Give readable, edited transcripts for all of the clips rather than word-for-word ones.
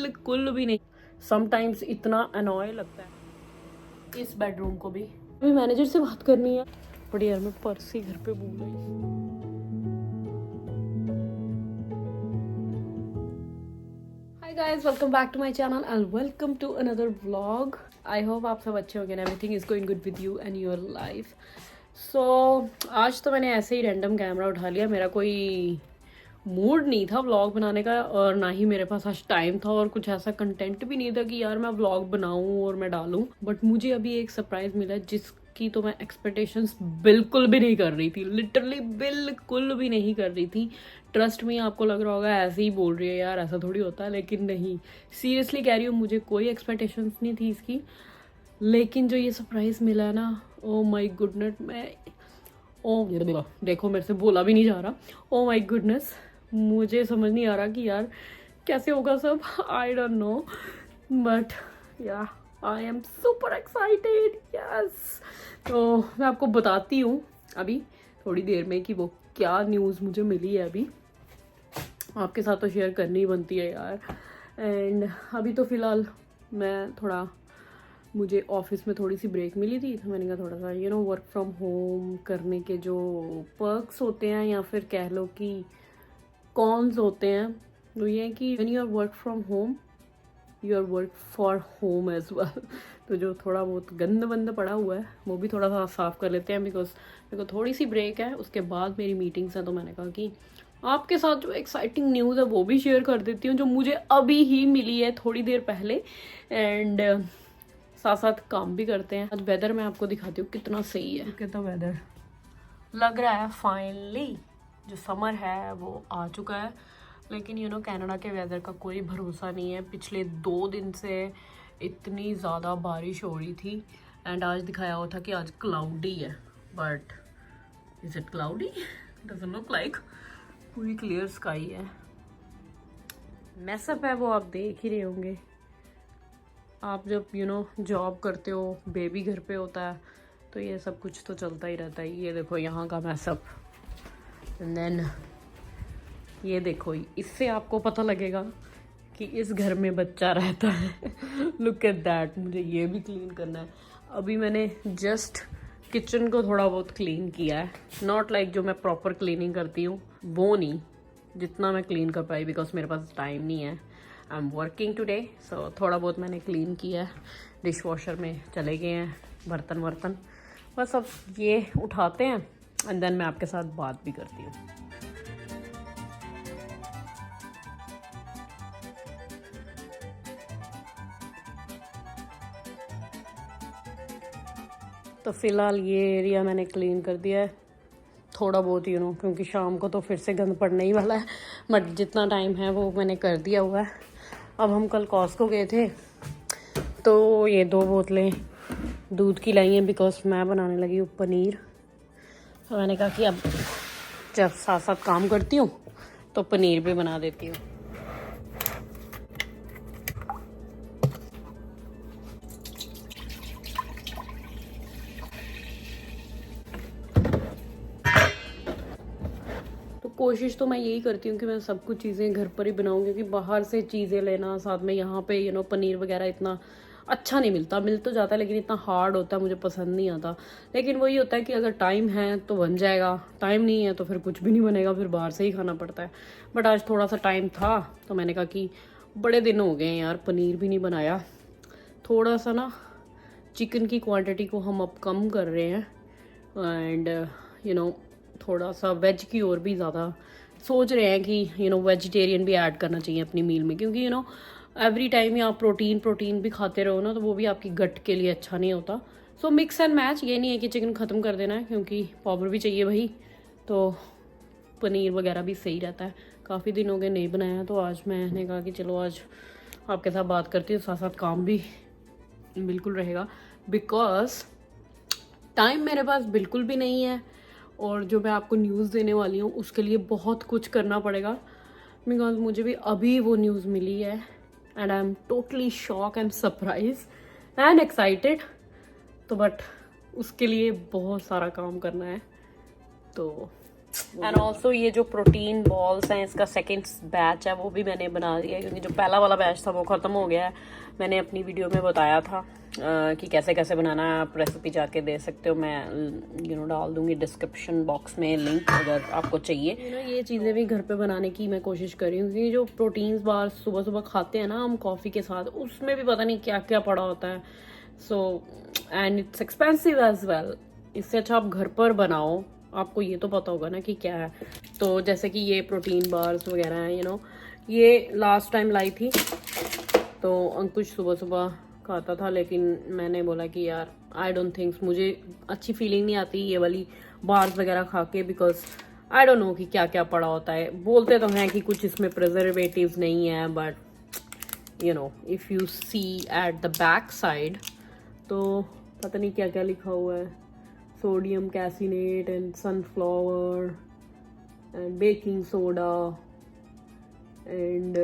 बिल्कुल भी नहीं। समटाइम्स इतना अनॉय लगता है इस बेडरूम को भी। अभी मैनेजर से बात करनी है, बट यार मैं पर्स ही घर पे भूल गई। Hi guys, welcome back to my channel and welcome to another vlog. I hope आप सब अच्छे होंगे, everything is going good with you and your life. So आज तो मैंने ऐसे ही रैंडम कैमरा उठा लिया। मेरा कोई मूड नहीं था व्लॉग बनाने का, और ना ही मेरे पास आज टाइम था, और कुछ ऐसा कंटेंट भी नहीं था कि यार मैं व्लॉग बनाऊं और मैं डालूं। बट मुझे अभी एक सरप्राइज मिला जिसकी तो मैं एक्सपेक्टेशंस बिल्कुल भी नहीं कर रही थी, लिटरली बिल्कुल भी नहीं कर रही थी। ट्रस्ट में आपको लग रहा होगा ऐसे ही बोल रही है यार, ऐसा थोड़ी होता है, लेकिन नहीं, सीरियसली कह रही हूँ, मुझे कोई एक्सपेक्टेशंस नहीं थी इसकी। लेकिन जो ये सरप्राइज मिला है ना, ओ माई गुडनेस, मैं ओ देखो मेरे से बोला भी नहीं जा रहा। ओ माई गुडनेस, मुझे समझ नहीं आ रहा कि यार कैसे होगा सब। आई डोंट नो, बट या I am super excited, yes. तो मैं आपको बताती हूँ अभी थोड़ी देर में कि वो क्या न्यूज़ मुझे मिली है। अभी आपके साथ तो शेयर करनी ही बनती है यार। एंड अभी तो फ़िलहाल मैं थोड़ा, मुझे ऑफिस में थोड़ी सी ब्रेक मिली थी, तो मैंने कहा थोड़ा सा वर्क फ्रॉम होम करने के जो पर्क्स होते हैं, या फिर कह लो कि कॉन्स होते हैं, वो ये है कि when you are work from home you are work for home as well. तो जो थोड़ा बहुत गंद बंद पड़ा हुआ है वो भी थोड़ा सा साफ़ कर लेते हैं, बिकॉज मेरे को थोड़ी सी ब्रेक है, उसके बाद मेरी मीटिंग्स हैं। तो मैंने कहा कि आपके साथ जो एक्साइटिंग न्यूज़ है वो भी शेयर कर देती हूँ, जो मुझे अभी ही मिली है थोड़ी देर पहले। एंड साथ साथ काम भी करते हैं। आज वेदर मैं आपको दिखाती हूँ कितना सही है। कितना वेदर लग रहा है, फाइनली जो समर है वो आ चुका है। लेकिन कनाडा के वेदर का कोई भरोसा नहीं है। पिछले 2 दिन से इतनी ज़्यादा बारिश हो रही थी, एंड आज दिखाया हुआ था कि आज क्लाउडी है, but is it cloudy? Doesn't look like. पूरी क्लियर स्काई है। मैसअप है वो आप देख ही रहे होंगे। आप जब जॉब करते हो, बेबी घर पे होता है, तो ये सब कुछ तो चलता ही रहता है। ये देखो यहाँ का मैसअप, एंड देन ये देखो, इससे आपको पता लगेगा कि इस घर में बच्चा रहता है। Look at that. मुझे ये भी क्लीन करना है। अभी मैंने जस्ट किचन को थोड़ा बहुत क्लीन किया है, नॉट लाइक जो मैं प्रॉपर क्लीनिंग करती हूँ वो नहीं, जितना मैं क्लीन कर पाई, बिकॉज मेरे पास टाइम नहीं है। आई एम वर्किंग टुडे, सो थोड़ा बहुत मैंने क्लीन किया है। डिश वॉशर में चले गए हैं बर्तन, बस अब ये उठाते हैं, एंड देन मैं आपके साथ बात भी करती हूँ। तो फ़िलहाल ये एरिया मैंने क्लीन कर दिया है थोड़ा बहुत, क्योंकि शाम को तो फिर से गंद पड़ने ही वाला है, बट जितना टाइम है वो मैंने कर दिया हुआ है। अब हम कल कॉस्को गए थे, तो ये 2 बोतलें दूध की लाई हैं, बिकॉज मैं बनाने लगी हूँ पनीर। तो मैंने कहा कि अब जब साथ साथ काम करती हूँ तो पनीर भी बना देती हूँ। कोशिश तो मैं यही करती हूँ कि मैं सब कुछ चीज़ें घर पर ही बनाऊँ, क्योंकि बाहर से चीज़ें लेना साथ में यहाँ पे पनीर वगैरह इतना अच्छा नहीं मिलता। मिल तो जाता है, लेकिन इतना हार्ड होता है, मुझे पसंद नहीं आता। लेकिन वही होता है कि अगर टाइम है तो बन जाएगा, टाइम नहीं है तो फिर कुछ भी नहीं बनेगा, फिर बाहर से ही खाना पड़ता है। बट आज थोड़ा सा टाइम था, तो मैंने कहा कि बड़े दिन हो गए यार पनीर भी नहीं बनाया। थोड़ा सा ना चिकन की क्वान्टिटी को हम अब कम कर रहे हैं, एंड थोड़ा सा वेज की ओर भी ज़्यादा सोच रहे हैं कि वेजिटेरियन भी ऐड करना चाहिए अपनी मील में, क्योंकि एवरी टाइम आप प्रोटीन भी खाते रहो ना, तो वो भी आपकी गट के लिए अच्छा नहीं होता। सो मिक्स एंड मैच, ये नहीं है कि चिकन ख़त्म कर देना है, क्योंकि पाउडर भी चाहिए भाई, तो पनीर वगैरह भी सही रहता है। काफ़ी दिन हो गए नहीं बनाया, तो आज मैंने कहा कि चलो आज आपके साथ बात करती हूँ, साथ साथ काम भी बिल्कुल रहेगा, बिकॉज टाइम मेरे पास बिल्कुल भी नहीं है। और जो मैं आपको न्यूज़ देने वाली हूँ उसके लिए बहुत कुछ करना पड़ेगा, बिकॉज मुझे भी अभी वो न्यूज़ मिली है, and I am totally shock and surprise and excited. तो बट उसके लिए बहुत सारा काम करना है, तो एंड ऑल्सो ये जो प्रोटीन बॉल्स हैं इसका सेकेंड बैच है वो भी मैंने बना दिया है, क्योंकि जो पहला वाला बैच था वो ख़त्म हो गया है। मैंने अपनी वीडियो में बताया था कि कैसे कैसे बनाना है, आप रेसिपी जाके दे सकते हो। मैं डाल दूंगी डिस्क्रिप्शन बॉक्स में लिंक अगर आपको चाहिए। ये चीज़ें भी घर पे बनाने की मैं कोशिश कर रही हूँ, क्योंकि जो प्रोटीन्स बार सुबह सुबह खाते हैं ना हम कॉफ़ी के साथ, उसमें भी पता नहीं क्या क्या पड़ा होता है। So and it's expensive as well. इससे अच्छा आप घर पर बनाओ, आपको ये तो पता होगा ना कि क्या है। तो जैसे कि ये प्रोटीन बार्स वगैरह हैं, ये लास्ट टाइम लाई थी तो अंकुश सुबह सुबह खाता था, लेकिन मैंने बोला कि यार आई डोंट थिंक, मुझे अच्छी फीलिंग नहीं आती ये वाली बार्स वगैरह खा के, बिकॉज आई डोंट नो कि क्या क्या पड़ा होता है। बोलते तो हैं कि कुछ इसमें प्रिजर्वेटिव्स नहीं है, but if you see at the back side तो पता नहीं क्या क्या लिखा हुआ है। Sodium caseinate and sunflower and baking soda and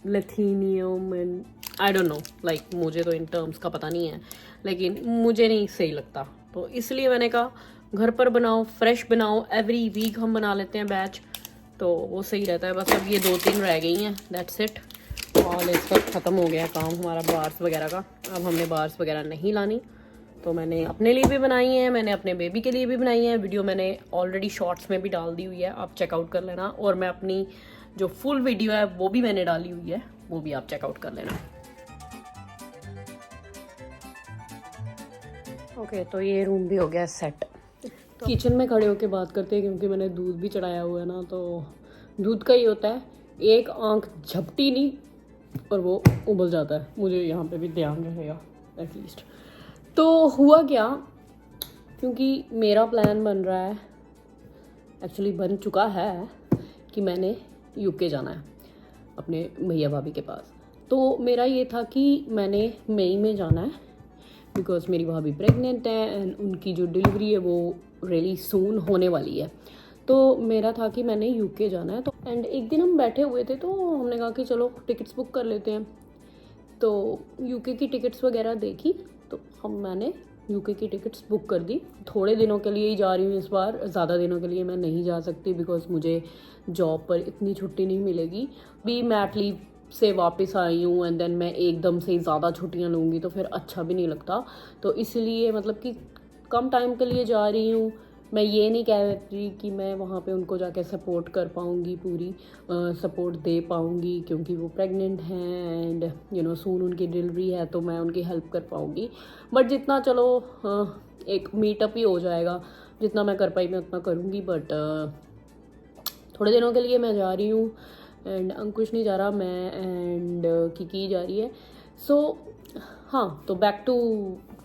lithium and I don't know, like मुझे तो इन टर्म्स का पता नहीं है, लेकिन मुझे नहीं सही लगता। तो इसलिए मैंने कहा घर पर बनाओ, फ्रेश बनाओ, एवरी वीक हम बना लेते हैं बैच, तो वो सही रहता है। बस अब ये 2-3 रह गई हैं, दैट्स इट। और इस वक्त ख़त्म हो गया काम हमारा बार्स वगैरह का। अब हमने बार्स वगैरह नहीं लानी, तो मैंने अपने लिए भी बनाई है, मैंने अपने बेबी के लिए भी बनाई है। वीडियो मैंने ऑलरेडी शॉर्ट्स में भी डाल दी हुई है, आप चेकआउट कर लेना। और मैं अपनी जो फुल वीडियो है वो भी मैंने डाली हुई है, वो भी आप चेकआउट कर लेना। ओके, तो ये रूम भी हो गया सेट। तो किचन में खड़े होके बात करते हैं, क्योंकि मैंने दूध भी चढ़ाया हुआ है ना, तो दूध का ही होता है, एक आंख झपटी नहीं और वो उबल जाता है। मुझे यहाँ पे भी ध्यान रहेगा एटलीस्ट। तो हुआ क्या, क्योंकि मेरा प्लान बन रहा है, एक्चुअली बन चुका है, कि मैंने यूके जाना है अपने भैया भाभी के पास। तो मेरा ये था कि मैंने मई में जाना है, बिकॉज मेरी भाभी प्रेग्नेंट है एंड उनकी जो डिलीवरी है वो रियली सून होने वाली है। तो मेरा था कि मैंने यूके जाना है। तो एंड एक दिन हम बैठे हुए थे, तो हमने कहा कि चलो टिकट्स बुक कर लेते हैं। तो यूके की टिकट्स वगैरह देखी, तो मैंने यूके की टिकट्स बुक कर दी। थोड़े दिनों के लिए ही जा रही हूँ इस बार, ज़्यादा दिनों के लिए मैं नहीं जा सकती, बिकॉज मुझे जॉब पर इतनी छुट्टी नहीं मिलेगी। अभी मैट लीव से वापस आई हूँ एंड देन मैं एकदम से ज़्यादा छुट्टियाँ लूँगी तो फिर अच्छा भी नहीं लगता। तो इसलिए मतलब कि कम टाइम के लिए जा रही हूँ। मैं ये नहीं कह रही कि मैं वहाँ पे उनको जाके सपोर्ट कर पाऊँगी, पूरी सपोर्ट दे पाऊँगी, क्योंकि वो प्रेग्नेंट हैं एंड सून उनकी डिलीवरी है, तो मैं उनकी हेल्प कर पाऊँगी। बट जितना चलो एक मीटअप ही हो जाएगा, जितना मैं कर पाई मैं उतना करूँगी। बट थोड़े दिनों के लिए मैं जा रही हूँ एंड अंकुश नहीं जा रहा, मैं एंड किकी जा रही है। सो हाँ, तो बैक टू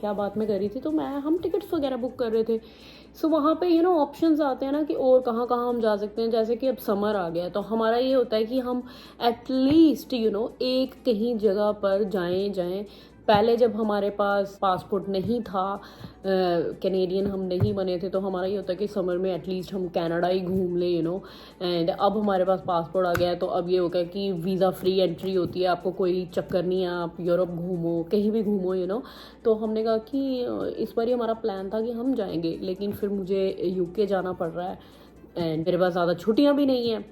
क्या बात मैं कर रही थी, तो हम टिकट्स वगैरह बुक कर रहे थे। सो वहाँ पे ऑप्शंस आते हैं ना कि और कहाँ कहाँ हम जा सकते हैं। जैसे कि अब समर आ गया है, तो हमारा ये होता है कि हम एटलीस्ट एक कहीं जगह पर जाएं। पहले जब हमारे पास पासपोर्ट नहीं था, कैनेडियन हम नहीं बने थे, तो हमारा ये होता है कि समर में एटलीस्ट हम कनाडा ही घूम लें एंड अब हमारे पास पासपोर्ट आ गया है, तो अब ये होगा कि वीज़ा फ्री एंट्री होती है, आपको कोई चक्कर नहीं है, आप यूरोप घूमो, कहीं भी घूमो तो हमने कहा कि इस बार ही हमारा प्लान था कि हम जाएंगे, लेकिन फिर मुझे यूके जाना पड़ रहा है एंड मेरे पास ज़्यादा छुट्टियाँ भी नहीं हैं।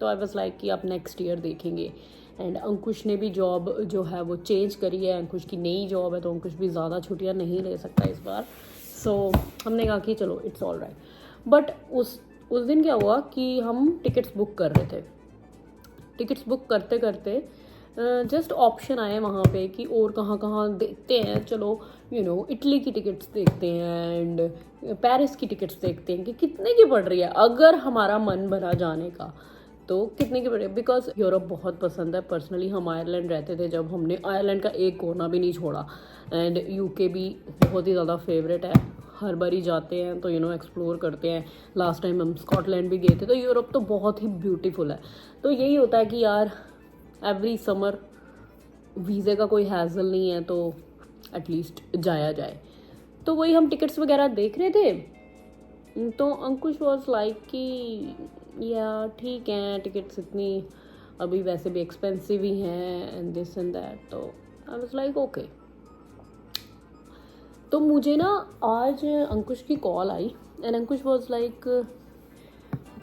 तो आई वाज लाइक कि आप नेक्स्ट ईयर देखेंगे। एंड अंकुश ने भी जॉब जो है वो चेंज करी है, अंकुश की नई जॉब है, तो अंकुश भी ज़्यादा छुट्टियाँ नहीं ले सकता इस बार। सो हमने कहा कि चलो इट्स ऑल राइट। बट उस दिन क्या हुआ कि हम टिकट्स बुक कर रहे थे। टिकट्स बुक करते करते जस्ट ऑप्शन आए वहाँ पे कि और कहाँ कहाँ देखते हैं, चलो इटली की टिकट्स देखते हैं एंड पेरिस की टिकट्स देखते हैं कि कितने की पड़ रही है। अगर हमारा मन बना जाने का तो कितने की पड़े, बिकॉज यूरोप बहुत पसंद है। पर्सनली हम आयरलैंड रहते थे, जब हमने आयरलैंड का एक कोना भी नहीं छोड़ा एंड यूके भी बहुत ही ज़्यादा फेवरेट है। हर बार ही जाते हैं तो एक्सप्लोर करते हैं। लास्ट टाइम हम स्कॉटलैंड भी गए थे, तो यूरोप तो बहुत ही ब्यूटीफुल है। तो यही होता है कि यार एवरी समर वीज़े का कोई हैज़ल नहीं है, तो एटलीस्ट जाया जाए। तो वही हम टिकट्स वगैरह देख रहे थे, तो अंकुश वॉज लाइक कि या ठीक है, टिकट्स इतनी अभी वैसे भी एक्सपेंसिव ही हैं एंड दिस एंड दैट। तो आई वाज लाइक ओके। तो मुझे ना आज अंकुश की call I and Ankush was like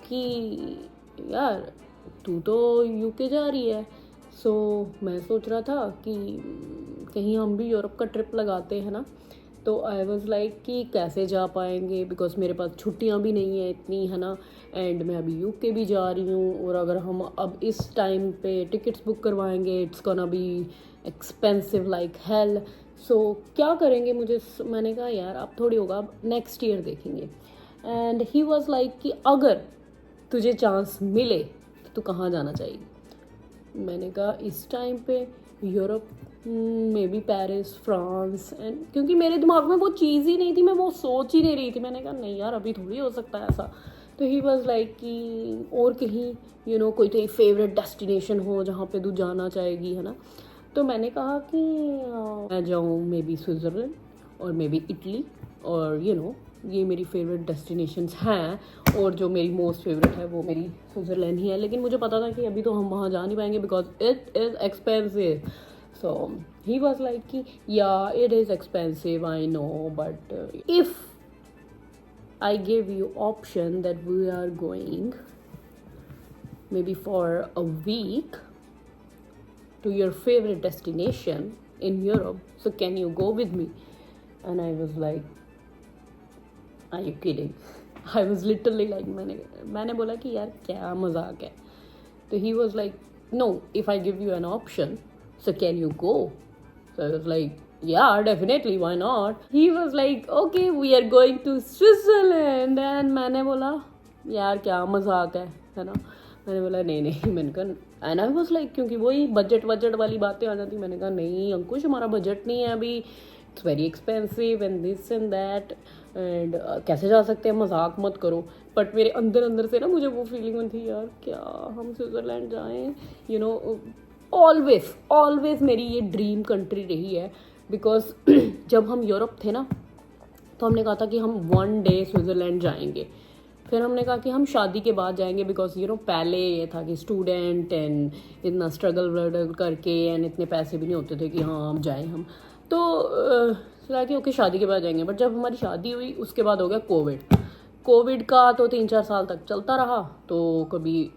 कि यार तू तो यूके जा रही है, सो मैं सोच रहा था कि कहीं हम भी यूरोप का ट्रिप लगाते हैं ना। तो आई वॉज लाइक कि कैसे जा पाएंगे, बिकॉज मेरे पास छुट्टियां भी नहीं है इतनी, है ना, एंड मैं अभी यूके भी जा रही हूँ, और अगर हम अब इस टाइम पे टिकट्स बुक करवाएंगे it's gonna be expensive like hell. So क्या करेंगे, मैंने कहा यार अब थोड़ी होगा, अब नेक्स्ट ईयर देखेंगे। एंड ही वॉज लाइक कि अगर तुझे चांस मिले तो तू कहाँ जाना चाहेगी। मैंने कहा इस टाइम पे Europe, may be Paris, France, and क्योंकि मेरे दिमाग में वो चीज़ ही नहीं थी, मैं वो सोच ही नहीं रही थी। मैंने कहा नहीं यार अभी थोड़ी हो सकता है ऐसा। तो ही वॉज लाइक कि और कहीं कोई तेरी फेवरेट डेस्टिनेशन हो जहाँ पे तू जाना चाहेगी, है ना। तो मैंने कहा कि मैं जाऊँ मे बी स्विट्ज़रलैंड और मे बी इटली, और ये मेरी फेवरेट डेस्टिनेशंस हैं, और जो मेरी मोस्ट फेवरेट है वो मेरी स्विट्ज़रलैंड ही है। लेकिन मुझे पता था कि अभी तो हम वहाँ जा नहीं पाएंगे because it is expensive. So he was like कि yeah it is expensive I know, but if I give you option that we are going maybe for a week to your favorite destination in Europe, so can you go with me? And I was like are you kidding? I was literally like मैंने बोला कि यार क्या मजाक है। तो he was like no, if I give you an option, so can you go? So I was like yeah definitely, why not? He was like okay we are going to Switzerland, and मैंने बोला यार क्या मजाक है ना। मैंने बोला नहीं मैंने कहा, एंड आई वाज लाइक क्योंकि वही बजट वाली बातें आ जाती। मैंने कहा नहीं अंकुश हमारा बजट नहीं है अभी, it's very expensive and this and that, and कैसे जा सकते हैं, मजाक मत करो। बट मेरे अंदर से ना मुझे वो फीलिंग हुई थी यार क्या हम स्विट्ज़रलैंड जाएं। ऑलवेज मेरी ये ड्रीम कंट्री रही है, बिकॉज जब हम यूरोप थे ना तो हमने कहा था कि हम वन डे स्विट्ज़रलैंड जाएंगे। फिर हमने कहा कि हम शादी के बाद जाएंगे, बिकॉज पहले ये था कि स्टूडेंट एंड इतना स्ट्रगल वर्डल करके एंड इतने पैसे भी नहीं होते थे कि हाँ हम जाएं हम। तो सोचा कि ओके शादी के बाद जाएंगे। बट जब हमारी शादी हुई उसके बाद हो गया कोविड का, तो 3-4 साल तक चलता रहा, तो कभी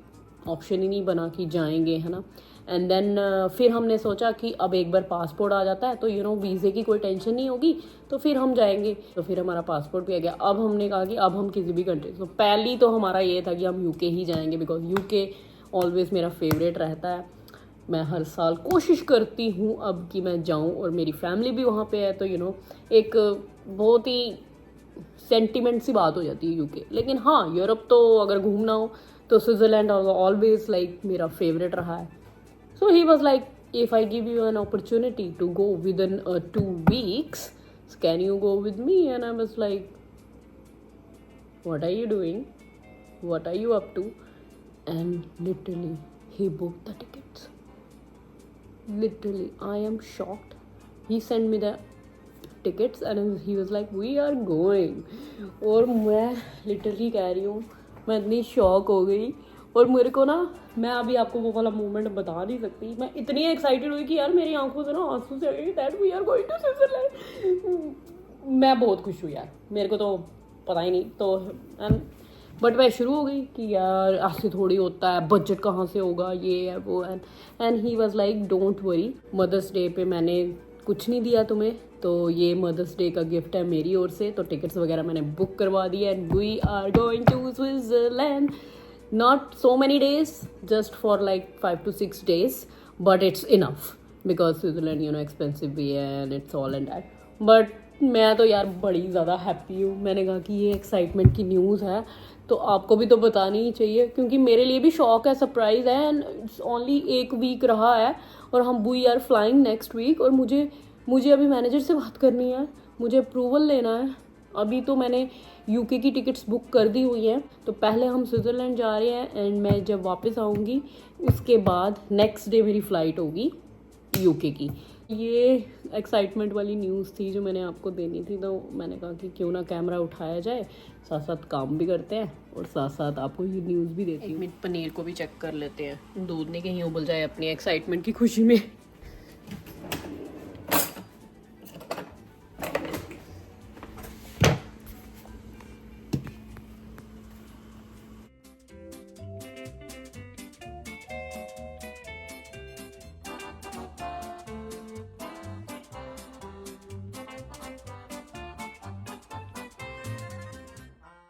ऑप्शन ही नहीं बना कि जाएंगे, है ना। एंड देन फिर हमने सोचा कि अब एक बार पासपोर्ट आ जाता है तो वीज़े की कोई टेंशन नहीं होगी, तो फिर हम जाएंगे। तो फिर हमारा पासपोर्ट भी आ गया। अब हमने कहा कि अब हम किसी भी कंट्री, तो पहली तो हमारा ये था कि हम यूके ही जाएंगे, बिकॉज यूके ऑलवेज मेरा फेवरेट रहता है। मैं हर साल कोशिश करती हूँ अब कि मैं जाऊँ, और मेरी फैमिली भी वहाँ पे है, तो एक बहुत ही सेंटिमेंट सी बात हो जाती है यूके। लेकिन हाँ यूरोप तो अगर घूमना हो तो स्विट्ज़रलैंड ऑलवेज लाइक मेरा फेवरेट रहा है। So he was like, if I give you an opportunity to go within 2 weeks, so can you go with me? And I was like, what are you doing? What are you up to? And literally, he booked the tickets. Literally, I am shocked. He sent me the tickets and he was like, we are going. और मैं literally कह रही हूँ, मैं इतनी shock हो गई। और मेरे को ना, मैं अभी आपको वो वाला मोमेंट बता नहीं सकती, मैं इतनी एक्साइटेड हुई कि यार मेरी आंखों से ना आंसू से गए that we are going to Switzerland. मैं बहुत खुश हुई यार, मेरे को तो पता ही नहीं। तो बट मैं शुरू हो गई कि यार ऐसे थोड़ी होता है, बजट कहाँ से होगा, ये है वो। And he was like don't worry, Mother's Day पे मैंने कुछ नहीं दिया तुम्हें, तो ये मदर्स डे का गिफ्ट है मेरी ओर से। तो टिकट्स वगैरह मैंने बुक करवा दी है, and we are going to Switzerland. Not so many days, just for like 5 to 6 days, but it's enough because Switzerland expensive भी है and it's all and that. But मैं तो यार बड़ी ज़्यादा हैप्पी हूँ। मैंने कहा कि ये एक्साइटमेंट की न्यूज़ है तो आपको भी तो बतानी ही चाहिए, क्योंकि मेरे लिए भी शॉक है, सरप्राइज़ है, एंड इट्स ओनली 1 वीक रहा है और हम we are flying next week. और मुझे अभी मैनेजर से बात करनी है, मुझे अप्रूवल लेना है। अभी तो मैंने यूके की टिकट्स बुक कर दी हुई हैं, तो पहले हम स्विट्ज़रलैंड जा रहे हैं, एंड मैं जब वापस आऊँगी उसके बाद नेक्स्ट डे मेरी फ़्लाइट होगी यूके की। ये एक्साइटमेंट वाली न्यूज़ थी जो मैंने आपको देनी थी, तो मैंने कहा कि क्यों ना कैमरा उठाया जाए, साथ साथ काम भी करते हैं और साथ साथ आपको ये न्यूज़ भी देती हूँ। 1 मिनट पनीर को भी चेक कर लेते हैं, दूध नहीं कहीं उबल जाए अपनी एक्साइटमेंट की खुशी में।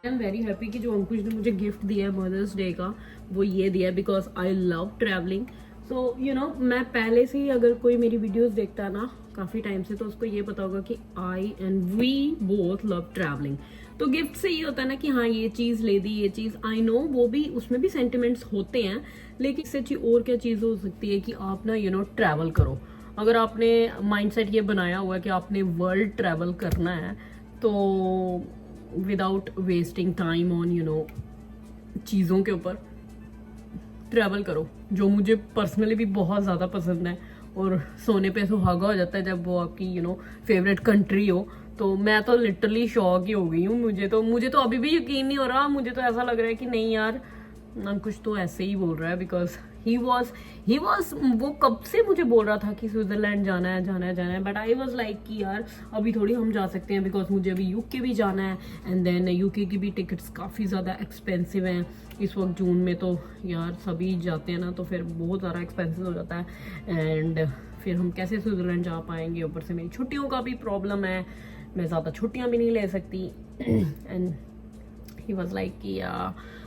आई एम वेरी हैप्पी कि जो अंकुश ने मुझे गिफ्ट दिया है मदर्स डे का वो ये दिया है, because I love travelling. So you know मैं पहले से ही, अगर कोई मेरी वीडियोस देखता है ना काफ़ी टाइम से, तो उसको ये पता होगा कि I and we both love travelling. तो गिफ्ट से ये होता है ना कि हाँ ये चीज़ ले दी, ये चीज़, आई नो वो भी, उसमें भी सेंटिमेंट्स होते हैं, लेकिन इससे अच्छी और क्या चीज़ हो सकती है कि आप ना यू नो ट्रैवल करो। अगर आपने माइंडसेट ये बनाया हुआ है कि आपने वर्ल्ड ट्रैवल करना है, तो without wasting time on you know चीज़ों के ऊपर ट्रैवल करो, जो मुझे पर्सनली भी बहुत ज़्यादा पसंद है। और सोने पे सुहागा हो जाता है जब वो आपकी यू नो फेवरेट कंट्री हो। तो मैं तो लिटरली शॉक ही हो गई हूँ। मुझे तो अभी भी यकीन नहीं हो रहा। मुझे तो ऐसा लग रहा है कि नहीं यार, अंकुश तो ऐसे ही बोल रहा है, बिकॉज ही वॉज वो कब से मुझे बोल रहा था कि स्विट्जरलैंड जाना है, बट आई वॉज लाइक कि यार अभी थोड़ी हम जा सकते हैं, बिकॉज मुझे अभी यूके भी जाना है, एंड देन यूके की भी टिकट्स काफ़ी ज़्यादा एक्सपेंसिव हैं इस वक्त जून में। तो यार सभी जाते हैं ना, तो फिर बहुत ज़्यादा एक्सपेंसिव हो जाता है, एंड फिर हम कैसे स्विट्जरलैंड जा पाएंगे। ऊपर से मेरी छुट्टियों का भी प्रॉब्लम है, मैं ज़्यादा छुट्टियाँ भी नहीं ले सकती। एंड ही वॉज लाइक कि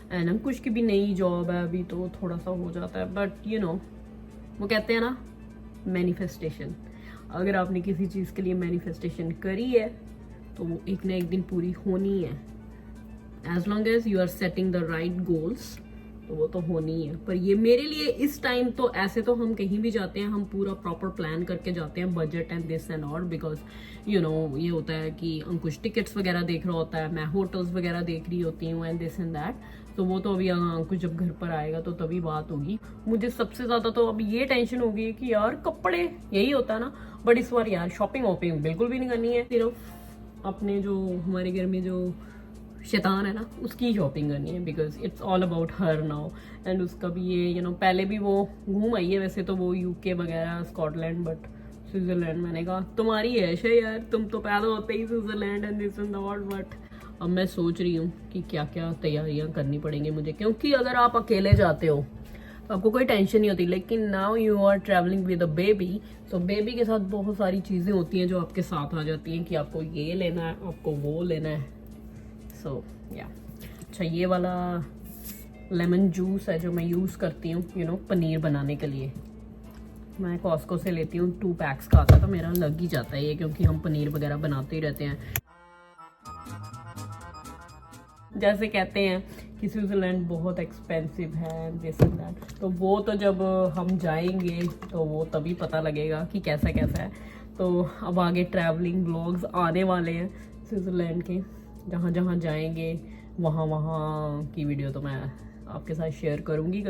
एंड अंकुश की भी नई जॉब है अभी, तो थोड़ा सा हो जाता है। बट यू नो वो कहते हैं ना मैनिफेस्टेशन, अगर आपने किसी चीज़ के लिए मैनिफेस्टेशन करी है तो वो एक ना एक दिन पूरी होनी है। As long as you are setting the right goals, तो वो तो होनी है। पर ये मेरे लिए इस टाइम तो, ऐसे तो हम कहीं भी जाते हैं हम पूरा प्रॉपर प्लान करके जाते हैं, budget and this and all, because you know ये होता है कि अंकुश टिकट्स वगैरह देख रहा होता है, मैं होटल्स वगैरह देख रही होती हूँ, एंड दिस एंड दैट। तो वो तो अभी अंकुश जब घर पर आएगा तो तभी बात होगी। मुझे सबसे ज़्यादा तो अब ये टेंशन होगी कि यार कपड़े, यही होता है ना। बट इस बार यार शॉपिंग वॉपिंग बिल्कुल भी नहीं करनी है, सिर्फ अपने जो हमारे घर में जो शैतान है ना उसकी शॉपिंग करनी है, because it's all about her now. And उसका भी ये यू नो पहले भी वो घूम आई है वैसे तो, वो यूके वगैरह स्कॉटलैंड, बट स्विट्जरलैंड मैंने कहा तुम्हारी ऐश है यार, तुम तो पैदा होते ही Switzerland and this and that. But अब मैं सोच रही हूँ कि क्या क्या तैयारियाँ करनी पड़ेंगी मुझे, क्योंकि अगर आप अकेले जाते हो तो आपको कोई टेंशन नहीं होती, लेकिन now you are travelling with a baby, तो बेबी के साथ बहुत सारी चीज़ें होती हैं जो आपके साथ आ जाती हैं कि आपको ये लेना है, आपको वो लेना है। सो या अच्छा, ये वाला लेमन जूस है जो मैं यूज़ करती हूँ यू नो पनीर बनाने के लिए। मैं कॉस्को से लेती हूँ, 2 पैक्स का आता है, तो मेरा लग ही जाता है ये, क्योंकि हम पनीर वगैरह बनाते ही रहते हैं। जैसे कहते हैं कि स्विट्ज़रलैंड बहुत एक्सपेंसिव है दिस एंड दैट, तो वो तो जब हम जाएंगे तो वो तभी पता लगेगा कि कैसा कैसा है। तो अब आगे ट्रैवलिंग ब्लॉग्स आने वाले हैं स्विट्ज़रलैंड के, जहाँ जहाँ जाएंगे वहाँ वहाँ की वीडियो तो मैं आपके साथ शेयर करूँगी।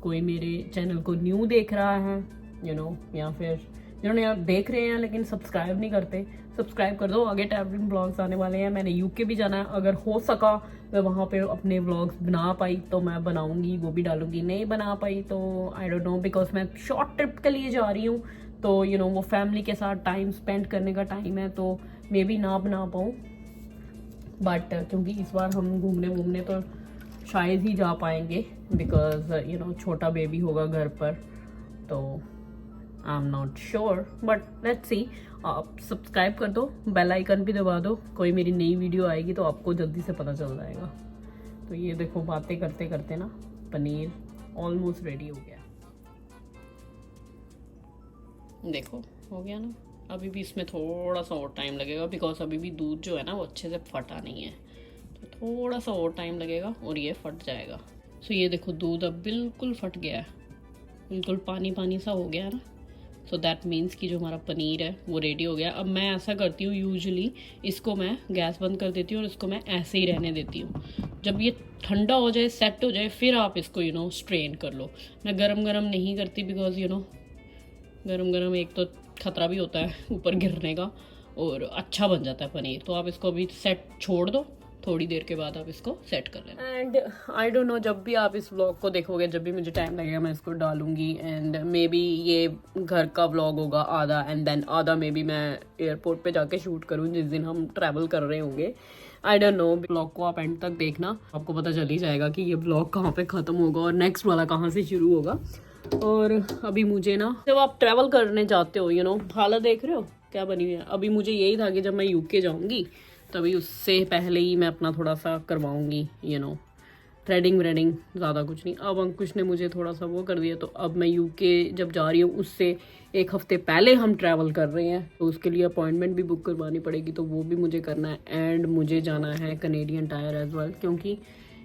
कोई मेरे चैनल को न्यू देख रहा है यू नो, या फिर जिन्होंने आप देख रहे हैं लेकिन सब्सक्राइब नहीं करते, सब्सक्राइब कर दो। आगे ट्रैवलिंग ब्लॉग्स आने वाले हैं। मैंने यूके भी जाना है, अगर हो सका मैं वहाँ पे अपने व्लॉग्स बना पाई तो मैं बनाऊँगी, वो भी डालूँगी। नहीं बना पाई तो आई डोंट नो, बिकॉज मैं शॉर्ट ट्रिप के लिए जा रही हूँ, तो यू नो वो फैमिली के साथ टाइम स्पेंड करने का टाइम है, तो मे बी ना बना पाऊँ। बट क्योंकि इस बार हम घूमने तो शायद ही जा पाएंगे, बिकॉज यू नो छोटा बेबी होगा घर पर, तो I am not sure, but let's see. आप सब्सक्राइब कर दो, बेल आइकन भी दबा दो, कोई मेरी नई वीडियो आएगी तो आपको जल्दी से पता चल जाएगा। तो ये देखो बातें करते करते ना पनीर ऑलमोस्ट रेडी हो गया। देखो हो गया ना। अभी भी इसमें थोड़ा सा और टाइम लगेगा, बिकॉज अभी भी दूध जो है ना वो अच्छे से फटा नहीं है, तो थोड़ा सा और टाइम लगेगा और ये फट जाएगा। सो ये देखो दूध अब बिल्कुल फट गया है, बिल्कुल पानी पानी सा हो गया है ना। सो दैट मीन्स कि जो हमारा पनीर है वो रेडी हो गया। अब मैं ऐसा करती हूँ, यूजुअली इसको मैं गैस बंद कर देती हूँ और इसको मैं ऐसे ही रहने देती हूँ। जब ये ठंडा हो जाए, सेट हो जाए, फिर आप इसको यू नो स्ट्रेन कर लो। मैं गरम गरम नहीं करती, बिकॉज यू नो गरम गरम एक तो खतरा भी होता है ऊपर गिरने का, और अच्छा बन जाता है पनीर। तो आप इसको अभी सेट छोड़ दो, थोड़ी देर के बाद आप इसको सेट कर लेना। एंड आई डोंट नो, जब भी आप इस व्लॉग को देखोगे, जब भी मुझे टाइम लगेगा मैं इसको डालूंगी। एंड मे बी ये घर का व्लॉग होगा आधा, एंड देन आधा मे बी मैं एयरपोर्ट पे जाके शूट करूँ जिस दिन हम ट्रैवल कर रहे होंगे। आई डोंट नो, व्लॉग को आप एंड तक देखना, आपको पता चल ही जाएगा कि ये व्लॉग कहाँ पे ख़त्म होगा और नेक्स्ट वाला कहाँ से शुरू होगा। और अभी मुझे ना, जब आप ट्रैवल करने जाते हो यू नो, हालत देख रहे हो क्या बनी हुई है। अभी मुझे यही था कि जब मैं यूके जाऊँगी तभी उससे पहले ही मैं अपना थोड़ा सा करवाऊँगी थ्रेडिंग व्रेडिंग, ज़्यादा कुछ नहीं। अब अंकुश ने मुझे थोड़ा सा वो कर दिया, तो अब मैं यूके जब जा रही हूँ उससे 1 हफ्ते पहले हम ट्रैवल कर रहे हैं, तो उसके लिए अपॉइंटमेंट भी बुक करवानी पड़ेगी, तो वो भी मुझे करना है। एंड मुझे जाना है कनेडियन टायर एज वेल, क्योंकि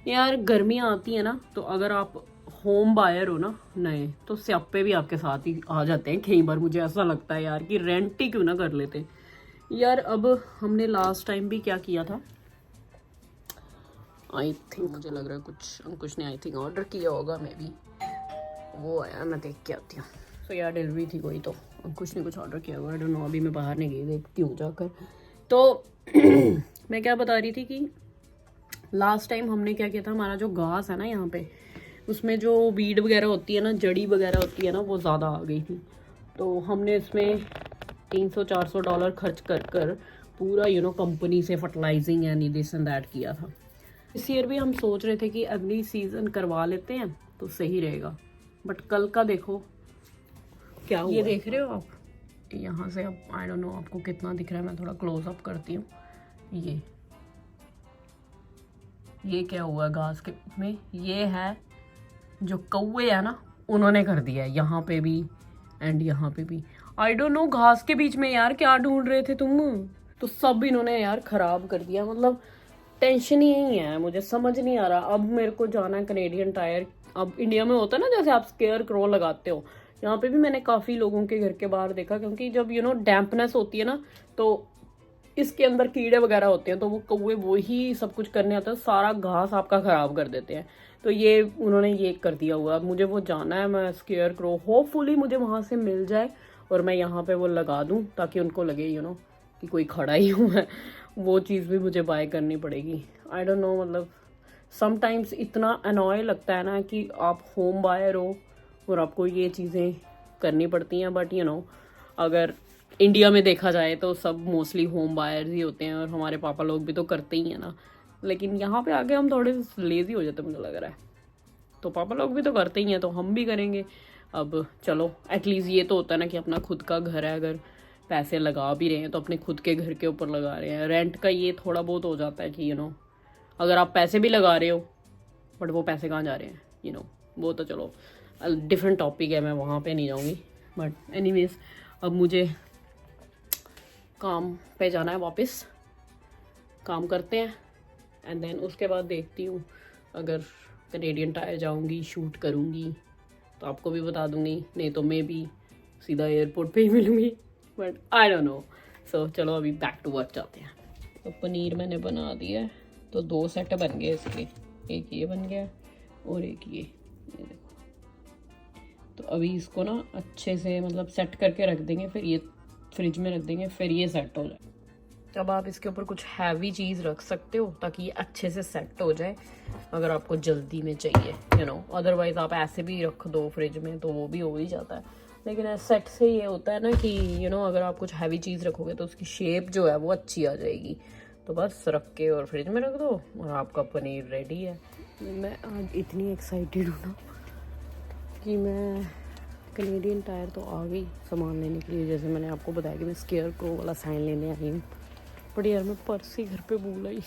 यार गर्मियाँ आती हैं ना, तो अगर आप होम बायर हो ना नए, तो स्यापे भी आपके साथ ही आ जाते हैं कई बार। मुझे ऐसा लगता है यार कि रेंट ही क्यों ना कर लेते यार। अब हमने लास्ट टाइम भी क्या किया था, आई थिंक, मुझे लग रहा है कुछ अंकुश ने आई थिंक ऑर्डर किया होगा, मे बी वो आया, मैं देख के आती हूँ। सो यार डिलीवरी थी कोई, तो अंकुश ने कुछ ऑर्डर किया होगा, आई डोंट नो। अभी मैं बाहर नहीं गई, देखती हूँ जाकर। तो मैं क्या बता रही थी कि लास्ट टाइम हमने क्या किया था, हमारा जो घास है ना यहाँ पे, उसमें जो वीड वगैरह होती है ना, जड़ी वगैरह होती है ना, वो ज़्यादा आ गई थी। तो हमने इसमें $300-400 खर्च कर कर पूरा कंपनी से fertilising and this and that किया था। इस ईयर भी हम सोच रहे थे कि अगली सीज़न करवा लेते हैं तो सही रहेगा, बट कल का देखो क्या हुआ। ये देख रहे हो आप यहाँ से, अब आई डोंट नो आपको कितना दिख रहा है, मैं थोड़ा क्लोज अप करती हूँ। ये क्या हुआ घास के में, ये है जो कौवे है ना, उन्होंने कर दिया है यहाँ पे भी एंड यहाँ पे भी। आई डोंट नो घास के बीच में यार क्या ढूंढ रहे थे तुम, तो सब इन्होंने यार खराब कर दिया। मतलब टेंशन ही यही है, मुझे समझ नहीं आ रहा। अब मेरे को जाना है कनेडियन टायर। अब इंडिया में होता है ना जैसे आप स्केयर क्रो लगाते हो, यहाँ पे भी मैंने काफ़ी लोगों के घर के बाहर देखा, क्योंकि जब डैम्पनेस होती है ना, तो इसके अंदर कीड़े वगैरह होते हैं, तो वो कौवे वो ही सब कुछ करने आता है, सारा घास आपका ख़राब कर देते हैं। तो ये उन्होंने ये कर दिया हुआ। अब मुझे वो जाना है, मैं स्केयर क्रो होपफुली मुझे वहाँ से मिल जाए और मैं यहाँ पे वो लगा दूँ, ताकि उनको लगे कि कोई खड़ा ही हुआ है। वो चीज़ भी मुझे बाय करनी पड़ेगी। आई डोंट नो, मतलब समटाइम्स इतना अनॉय लगता है ना कि आप होम बायर हो और आपको ये चीज़ें करनी पड़ती हैं, बट अगर इंडिया में देखा जाए तो सब मोस्टली होम बायर्स ही होते हैं, और हमारे पापा लोग भी तो करते ही हैं ना। लेकिन यहाँ पे आके हम थोड़े लेज़ी हो जाते हैं मुझे लग रहा है, तो पापा लोग भी तो करते ही हैं, तो हम भी करेंगे। अब चलो एटलीस्ट ये तो होता है ना कि अपना खुद का घर है, अगर पैसे लगा भी रहे हैं तो अपने खुद के घर के ऊपर लगा रहे हैं। रेंट का ये थोड़ा बहुत हो जाता है कि अगर आप पैसे भी लगा रहे हो, बट वो पैसे कहाँ जा रहे हैं वो तो चलो डिफरेंट टॉपिक है, मैं वहाँ पे नहीं जाऊँगी। बट एनीवेज, अब मुझे काम पे जाना है, वापस काम करते हैं एंड देन उसके बाद देखती हूँ, अगर कनेडियन टायर जाऊँगी शूट करूँगी तो आपको भी बता दूँगी, नहीं तो मैं भी सीधा एयरपोर्ट पे ही मिलूँगी, बट आई डोंट नो। सो चलो अभी बैक टू वर्क जाते हैं। तो पनीर मैंने बना दिया है, तो 2 सेट बन गए इसके, एक ये बन गया और एक ये देखो। तो अभी इसको ना अच्छे से मतलब सेट करके रख देंगे, फिर ये फ्रिज में रख देंगे, फिर ये सेट हो जाए। अब आप इसके ऊपर कुछ हैवी चीज़ रख सकते हो ताकि ये अच्छे से सेट हो जाए, अगर आपको जल्दी में चाहिए अदरवाइज आप ऐसे भी रख दो फ्रिज में तो वो भी हो ही जाता है। लेकिन सेट से ये होता है ना कि अगर आप कुछ हैवी चीज़ रखोगे तो उसकी शेप जो है वो अच्छी आ जाएगी। तो बस रख के और फ्रिज में रख दो और आपका पनीर रेडी है। मैं आज इतनी एक्साइटेड हूँ ना कि मैं कनेडियन टायर तो आ गई सामान लेने के लिए, जैसे मैंने आपको बताया कि मैं स्केयर क्रो वाला साइन लेने आई हूँ, बट यार मैं पर्स ही घर पे भूल आई। आई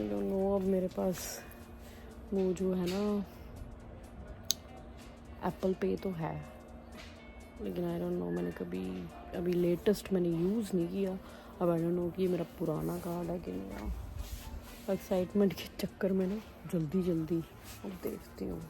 डोंट नो, अब मेरे पास वो जो है ना एप्पल पे तो है, लेकिन आई डोंट नो, मैंने कभी अभी लेटेस्ट मैंने यूज़ नहीं किया। अब आई डोंट नो कि मेरा पुराना कार्ड है कि नहीं। एक्साइटमेंट के चक्कर में ना जल्दी अब देखती हूँ।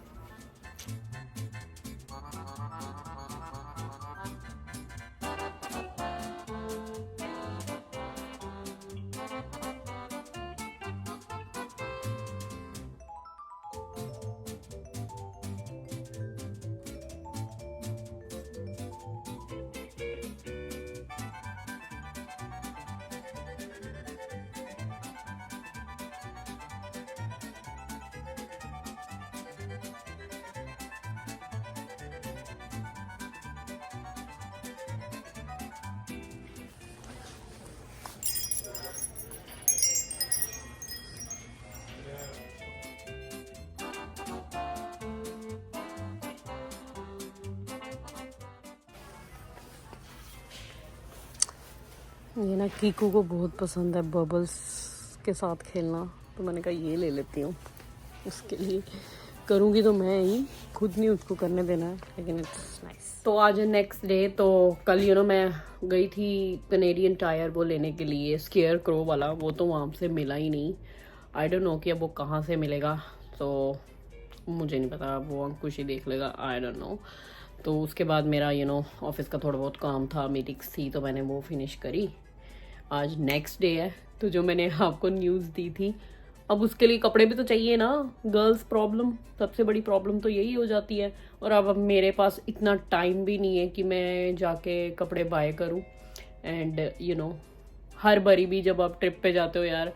ये ना कीकू को बहुत पसंद है बबल्स के साथ खेलना, तो मैंने कहा ये ले लेती हूँ। उसके लिए करूँगी तो मैं ही, खुद नहीं उसको करने देना है, लेकिन इट्स नाइस। तो आज है नेक्स्ट डे। तो कल मैं गई थी कनेडियन टायर वो लेने के लिए, स्केयर क्रो वाला, वो तो वहाँ से मिला ही नहीं। आई डोंट नो कि अब वो कहाँ से मिलेगा, तो मुझे नहीं पता, वो अंकुश ही देख लेगा, आई डोंट नो। तो उसके बाद मेरा ऑफिस का थोड़ा बहुत काम था, मीटिंग्स थी, तो मैंने वो फिनिश करी। आज नेक्स्ट डे है, तो जो मैंने आपको न्यूज़ दी थी, अब उसके लिए कपड़े भी तो चाहिए ना। गर्ल्स प्रॉब्लम, सबसे बड़ी प्रॉब्लम तो यही हो जाती है। और अब मेरे पास इतना टाइम भी नहीं है कि मैं जाके कपड़े बाय करूं। एंड हर बारी भी जब आप ट्रिप पे जाते हो यार,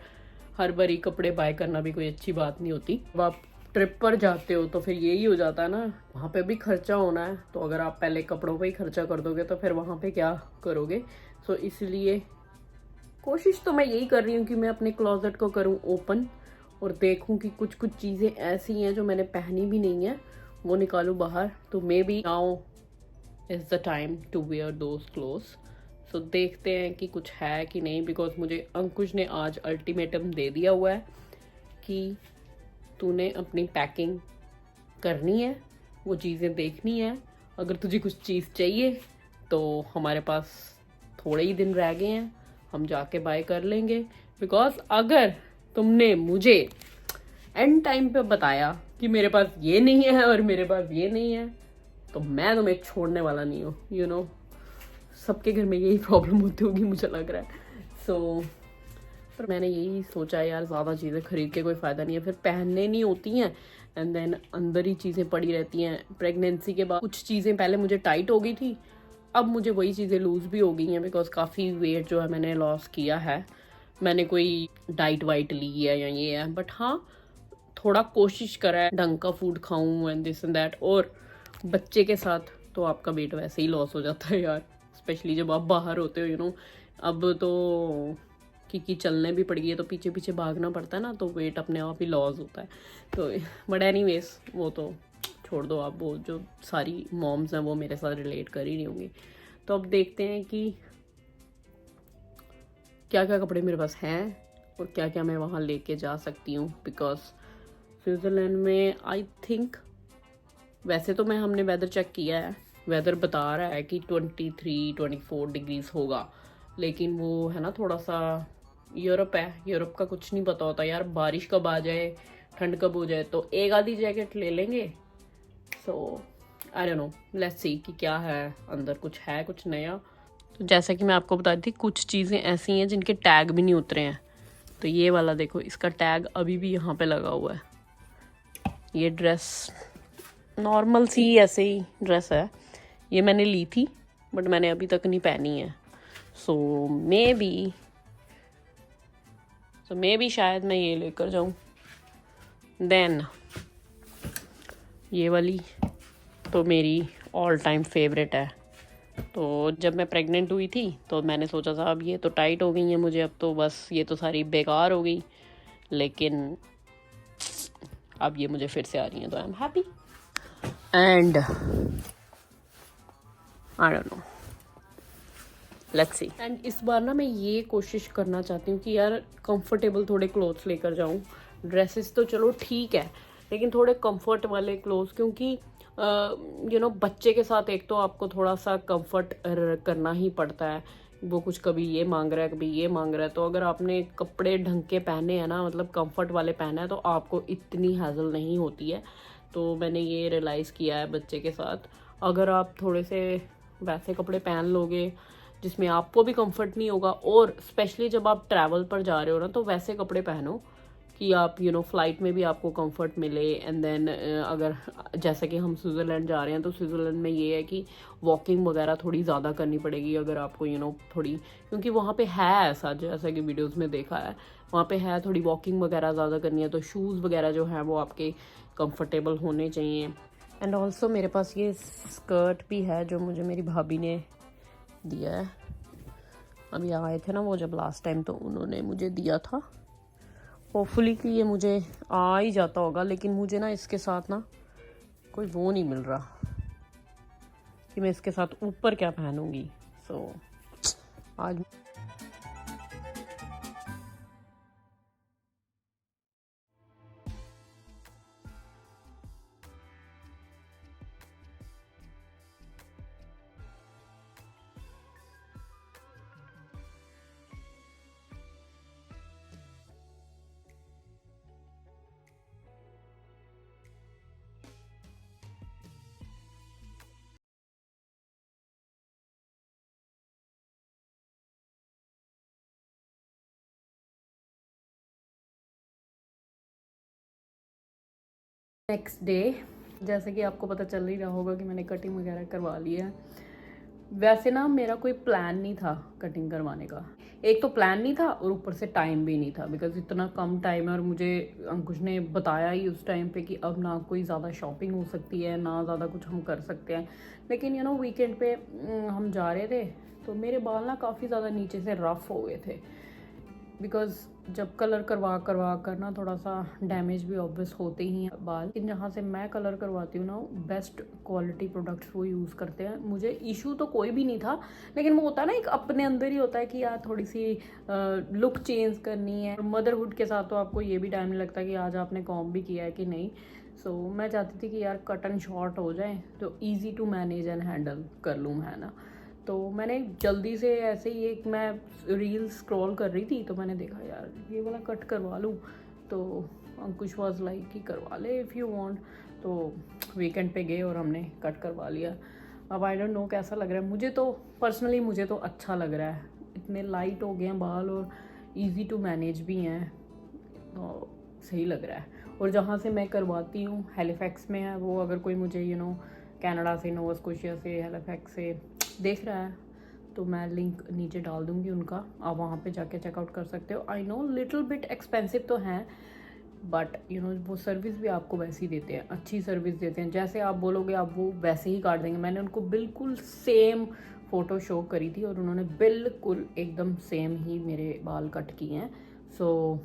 हर बारी कपड़े बाय करना भी कोई अच्छी बात नहीं होती। अब आप ट्रिप पर जाते हो तो फिर यही हो जाता है ना, वहाँ पे भी खर्चा होना है। तो अगर आप पहले कपड़ों पे ही खर्चा कर दोगे तो फिर वहाँ पे क्या करोगे। सो इसलिए कोशिश तो मैं यही कर रही हूँ कि मैं अपने क्लोजेट को करूँ ओपन और देखूँ कि कुछ कुछ चीज़ें ऐसी हैं जो मैंने पहनी भी नहीं है, वो निकालूँ बाहर। तो maybe now is the time to wear those clothes. So देखते हैं कि कुछ है कि नहीं, बिकॉज मुझे अंकुश ने आज अल्टीमेटम दे दिया हुआ है कि तूने अपनी पैकिंग करनी है, वो चीज़ें देखनी है। अगर तुझे कुछ चीज़ चाहिए तो हमारे पास थोड़े ही दिन रह गए हैं, हम जाके बाय कर लेंगे। बिकॉज अगर तुमने मुझे एंड टाइम पे बताया कि मेरे पास ये नहीं है और मेरे पास ये नहीं है, तो मैं तुम्हें छोड़ने वाला नहीं हूँ। सबके घर में यही प्रॉब्लम होती होगी मुझे लग रहा है। सो पर मैंने यही सोचा यार, ज़्यादा चीज़ें खरीद के कोई फ़ायदा नहीं है, फिर पहनने नहीं होती हैं एंड देन अंदर ही चीज़ें पड़ी रहती हैं। प्रेगनेंसी के बाद कुछ चीज़ें पहले मुझे टाइट हो गई थी, अब मुझे वही चीज़ें लूज़ भी हो गई हैं, बिकॉज काफ़ी वेट जो है मैंने लॉस किया है। मैंने कोई डाइट वाइट ली है या ये है, बट हाँ थोड़ा कोशिश करा है ढंग का फूड खाऊं एंड दिस एंड दैट। और बच्चे के साथ तो आपका वेट वैसे ही लॉस हो जाता है यार, स्पेशली जब आप बाहर होते हो। अब तो क्योंकि चलने भी पड़ गई है तो पीछे पीछे भागना पड़ता है ना, तो वेट अपने आप ही लॉस होता है। तो बट एनीवेज वो तो छोड़ दो आप, वो जो सारी मॉम्स हैं वो मेरे साथ रिलेट कर ही नहीं होंगी। तो अब देखते हैं कि क्या क्या कपड़े मेरे पास हैं और क्या क्या मैं वहाँ लेके जा सकती हूँ। बिकॉज स्विट्ज़रलैंड में आई थिंक, वैसे तो हमने वेदर चेक किया है, वेदर बता रहा है कि 23-24 डिग्रीज होगा, लेकिन वो है ना थोड़ा सा यूरोप है, यूरोप का कुछ नहीं पता होता यार, बारिश कब आ जाए, ठंड कब हो जाए। तो एक आधी जैकेट ले लेंगे। So I don't know, let's see कि क्या है अंदर, कुछ है कुछ नया। तो जैसा कि मैं आपको बता दी थी, कुछ चीज़ें ऐसी हैं जिनके टैग भी नहीं उतरे हैं। तो ये वाला देखो, इसका टैग अभी भी यहाँ पे लगा हुआ है। ये ड्रेस नॉर्मल सी ऐसे ही ड्रेस है, ये मैंने ली थी बट मैंने अभी तक नहीं पहनी है। सो मे बी शायद मैं ये लेकर जाऊँ। देन ये वाली तो मेरी ऑल टाइम फेवरेट है। तो जब मैं प्रेग्नेंट हुई थी तो मैंने सोचा था अब ये तो टाइट हो गई है मुझे, अब तो बस ये तो सारी बेकार हो गई, लेकिन अब ये मुझे फिर से आ रही है, तो I am happy. And I don't know, let's C. And इस बार ना मैं ये कोशिश करना चाहती हूँ कि यार कंफर्टेबल थोड़े क्लोथ्स लेकर जाऊँ। ड्रेसेस तो चलो ठीक है, लेकिन थोड़े कंफर्ट वाले क्लोथ्स, क्योंकि बच्चे के साथ एक तो आपको थोड़ा सा कंफर्ट करना ही पड़ता है। वो कुछ कभी ये मांग रहा है कभी ये मांग रहा है, तो अगर आपने कपड़े ढंग के पहने हैं ना, मतलब कंफर्ट वाले पहने हैं, तो आपको इतनी हैसल नहीं होती है। तो मैंने ये रियलाइज़ किया है बच्चे के साथ, अगर आप थोड़े से वैसे कपड़े पहन लोगे जिसमें आपको भी कंफर्ट नहीं होगा, और स्पेशली जब आप ट्रैवल पर जा रहे हो ना, तो वैसे कपड़े पहनो कि आप फ्लाइट में भी आपको कंफर्ट मिले। एंड देन अगर जैसे कि हम स्विट्ज़रलैंड जा रहे हैं, तो स्विट्ज़रलैंड में ये है कि वॉकिंग वगैरह थोड़ी ज़्यादा करनी पड़ेगी अगर आपको थोड़ी, क्योंकि वहाँ पे है ऐसा, जैसा कि वीडियोस में देखा है, वहाँ पे है थोड़ी वॉकिंग वगैरह ज़्यादा करनी है, तो शूज़ वगैरह जो हैं वो आपके कंफर्टेबल होने चाहिए। एंड ऑल्सो मेरे पास ये स्कर्ट भी है जो मुझे मेरी भाभी ने दिया है। अभी आए थे ना वो जब लास्ट टाइम, तो उन्होंने मुझे दिया था। होपफुली कि ये मुझे आ ही जाता होगा, लेकिन मुझे ना इसके साथ ना कोई वो नहीं मिल रहा कि मैं इसके साथ ऊपर क्या पहनूंगी। सो आज नेक्स्ट डे, जैसे कि आपको पता चल ही रहा होगा कि मैंने कटिंग वगैरह करवा ली है। वैसे ना मेरा कोई प्लान नहीं था कटिंग करवाने का। एक तो प्लान नहीं था और ऊपर से टाइम भी नहीं था, बिकॉज इतना कम टाइम है और मुझे अंकुश ने बताया ही उस टाइम पे कि अब ना कोई ज़्यादा शॉपिंग हो सकती है ना ज़्यादा कुछ हम कर सकते हैं। लेकिन वीकेंड पे हम जा रहे थे तो मेरे बाल ना काफ़ी ज़्यादा नीचे से रफ़ हो गए थे, बिकॉज जब कलर करवा कर ना थोड़ा सा डैमेज भी ऑब्वियस होते ही हैं बाल। लेकिन जहाँ से मैं कलर करवाती हूँ ना, बेस्ट क्वालिटी प्रोडक्ट्स वो यूज़ करते हैं। मुझे इशू तो कोई भी नहीं था, लेकिन वो होता है ना एक अपने अंदर ही होता है कि यार थोड़ी सी लुक चेंज करनी है। मदरहुड के साथ तो आपको ये भी टाइम नहीं लगता कि आज आपने कॉम्ब भी किया है कि नहीं। सो मैं चाहती थी कि यार कट एंड शॉर्ट हो जाए तो easy to manage and handle कर लूँ, है ना। तो मैंने जल्दी से ऐसे ही एक मैं रील स्क्रॉल कर रही थी तो मैंने देखा यार ये वाला कट करवा लूँ। तो अंकुश वाज लाइक कि करवा ले इफ़ यू वांट। तो वीकेंड पे गए और हमने कट करवा लिया। अब आई डोंट नो कैसा लग रहा है। मुझे तो पर्सनली मुझे तो अच्छा लग रहा है। इतने लाइट हो गए हैं बाल और इजी टू मैनेज भी हैं, तो सही लग रहा है। और जहाँ से मैं करवाती हूँ हैलिफैक्स में है वो। अगर कोई मुझे कनाडा से, नोवा स्कोशिया से, हैलिफैक्स से देख रहा है तो मैं लिंक नीचे डाल दूँगी उनका, आप वहाँ पे जाके चेकआउट कर सकते हो। I know little bit expensive तो हैं, बट वो सर्विस भी आपको वैसी देते हैं, अच्छी सर्विस देते हैं। जैसे आप बोलोगे आप वो वैसे ही काट देंगे। मैंने उनको बिल्कुल सेम फ़ोटो शो करी थी और उन्होंने बिल्कुल एकदम सेम ही मेरे बाल कट किए हैं। So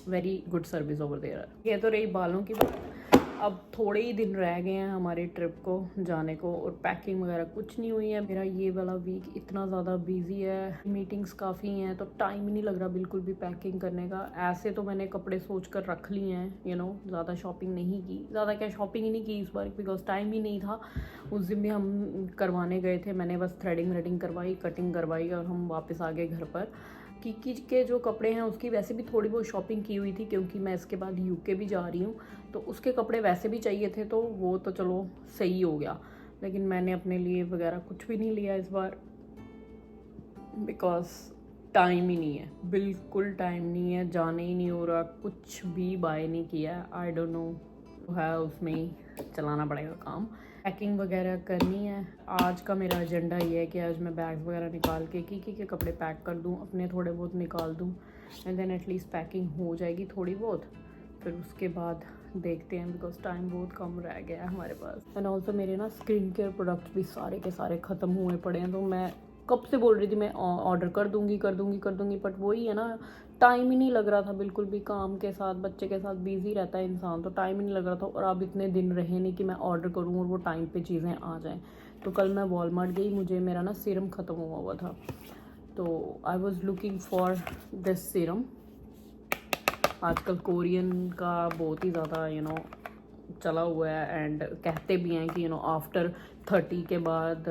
very good service over there. ये तो रही बालों की बात। अब थोड़े ही दिन रह गए हैं हमारे ट्रिप को जाने को और पैकिंग वगैरह कुछ नहीं हुई है। मेरा ये वाला वीक इतना ज़्यादा बिजी है, मीटिंग्स काफ़ी हैं, तो टाइम ही नहीं लग रहा बिल्कुल भी पैकिंग करने का। ऐसे तो मैंने कपड़े सोच कर रख लिए हैं, ज़्यादा शॉपिंग नहीं की। ज़्यादा क्या शॉपिंग ही नहीं की इस बार, बिकॉज टाइम ही नहीं था। उस दिन भी हम करवाने गए थे, मैंने बस थ्रेडिंग करवाई, कटिंग करवाई और हम वापस आ गए घर पर। किकी के जो कपड़े हैं उसकी वैसे भी थोड़ी बहुत शॉपिंग की हुई थी, क्योंकि मैं इसके बाद यूके भी जा रही हूँ तो उसके कपड़े वैसे भी चाहिए थे, तो वो तो चलो सही हो गया। लेकिन मैंने अपने लिए वगैरह कुछ भी नहीं लिया इस बार, बिकॉज टाइम ही नहीं है, बिल्कुल टाइम नहीं है, जाने ही नहीं हो रहा, कुछ भी बाय नहीं किया। आई डोंट नो है, उसमें ही चलाना पड़ेगा काम। पैकिंग वगैरह करनी है। आज का मेरा एजेंडा ये है कि आज मैं बैग्स वगैरह निकाल के किकी के कपड़े पैक कर दूँ, अपने थोड़े बहुत निकाल दूँ, एंड देन एटलीस्ट पैकिंग हो जाएगी थोड़ी बहुत। फिर उसके बाद देखते हैं, बिकॉज टाइम बहुत कम रह गया है हमारे पास। एंड ऑल्सो मेरे ना स्किन केयर प्रोडक्ट्स भी सारे के सारे ख़त्म हुए पड़े हैं। तो मैं कब से बोल रही थी मैं ऑर्डर कर दूँगी, बट वही है ना, टाइम ही नहीं लग रहा था बिल्कुल भी। काम के साथ, बच्चे के साथ बिजी रहता है इंसान, तो टाइम ही नहीं लग रहा था। और अब इतने दिन रहे नहीं कि मैं ऑर्डर करूँ और वो टाइम पे चीज़ें आ जाएं। तो कल मैं वॉलमार्ट गई, मुझे मेरा ना सीरम ख़त्म हुआ था, तो I was looking for this serum. आजकल कोरियन का बहुत ही ज़्यादा चला हुआ है, एंड कहते भी हैं कि आफ्टर 30 के बाद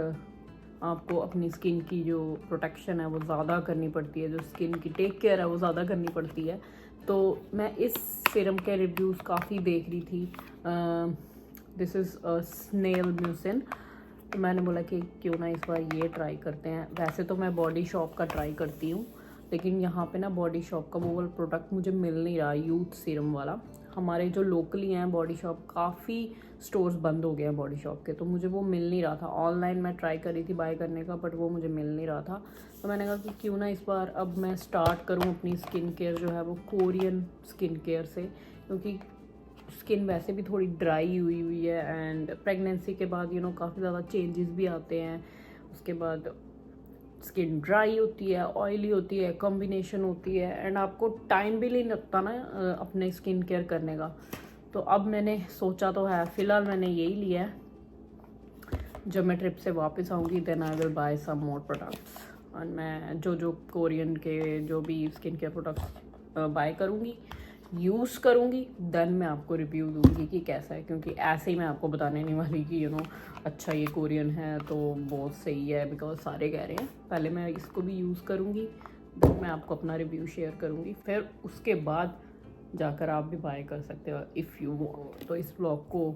आपको अपनी स्किन की जो प्रोटेक्शन है वो ज़्यादा करनी पड़ती है, जो स्किन की टेक केयर है वो ज़्यादा करनी पड़ती है। तो मैं इस सीरम के रिव्यूज़ काफ़ी देख रही थी। This is snail mucin. तो मैंने बोला कि क्यों ना इस बार ये ट्राई करते हैं। वैसे तो मैं बॉडी शॉप का ट्राई करती हूँ, लेकिन यहाँ पे ना बॉडी शॉप का वो वाला प्रोडक्ट मुझे मिल नहीं रहा, यूथ सीरम वाला। हमारे जो लोकली हैं बॉडी शॉप, काफ़ी स्टोर्स बंद हो गए हैं बॉडी शॉप के, तो मुझे वो मिल नहीं रहा था। ऑनलाइन मैं ट्राई कर रही थी बाय करने का, बट वो मुझे मिल नहीं रहा था। तो मैंने कहा कि क्यों ना इस बार अब मैं स्टार्ट करूँ अपनी स्किन केयर जो है वो कोरियन स्किन केयर से, क्योंकि स्किन वैसे भी थोड़ी ड्राई हुई है, एंड प्रेगनेंसी के बाद काफ़ी ज़्यादा चेंजेस भी आते हैं। उसके बाद स्किन ड्राई होती है, ऑयली होती है, कॉम्बिनेशन होती है, एंड आपको टाइम भी नहीं लगता ना अपने स्किन केयर करने का। तो अब मैंने सोचा तो है, फ़िलहाल मैंने यही लिया है। जब मैं ट्रिप से वापस आऊँगी then I will buy some more products, और मैं जो कोरियन के जो भी स्किन केयर प्रोडक्ट्स बाय करूँगी, यूज़ करूँगी, देन मैं आपको रिव्यू दूँगी कि कैसा है। क्योंकि ऐसे ही मैं आपको बताने नहीं वाली कि अच्छा ये कोरियन है तो बहुत सही है, बिकॉज सारे कह रहे हैं। पहले मैं इसको भी यूज़ करूँगी, देन मैं आपको अपना रिव्यू शेयर करूँगी, फिर उसके बाद जाकर आप भी बाय कर सकते हो इफ़ यू वांट। तो इस ब्लॉग को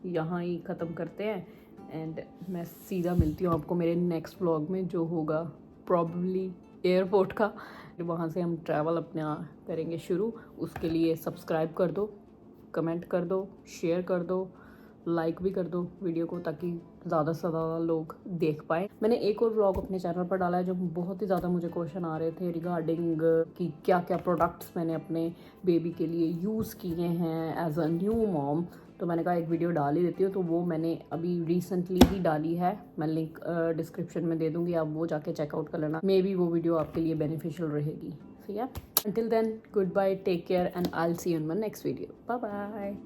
यहाँ ही ख़त्म करते हैं, एंड मैं सीधा मिलती हूँ आपको मेरे नेक्स्ट ब्लॉग में, जो होगा प्रॉब्ली एयरपोर्ट का। वहाँ से हम ट्रैवल अपना करेंगे शुरू। उसके लिए सब्सक्राइब कर दो, कमेंट कर दो, शेयर कर दो, लाइक भी कर दो वीडियो को, ताकि ज़्यादा से ज़्यादा लोग देख पाए। मैंने एक और व्लॉग अपने चैनल पर डाला है जो बहुत ही ज़्यादा मुझे क्वेश्चन आ रहे थे रिगार्डिंग कि क्या क्या प्रोडक्ट्स मैंने अपने बेबी के लिए यूज़ किए हैं एज अ न्यू मॉम। तो मैंने कहा एक वीडियो डाल ही देती हूँ, तो वो मैंने अभी रिसेंटली ही डाली है। मैं लिंक डिस्क्रिप्शन में दे दूँगी, आप वो जाके चेकआउट कर लेना। मे बी वो वीडियो आपके लिए बेनिफिशियल रहेगी। सो या, until then, goodbye, take care, and I'll see you in my next video. Bye bye.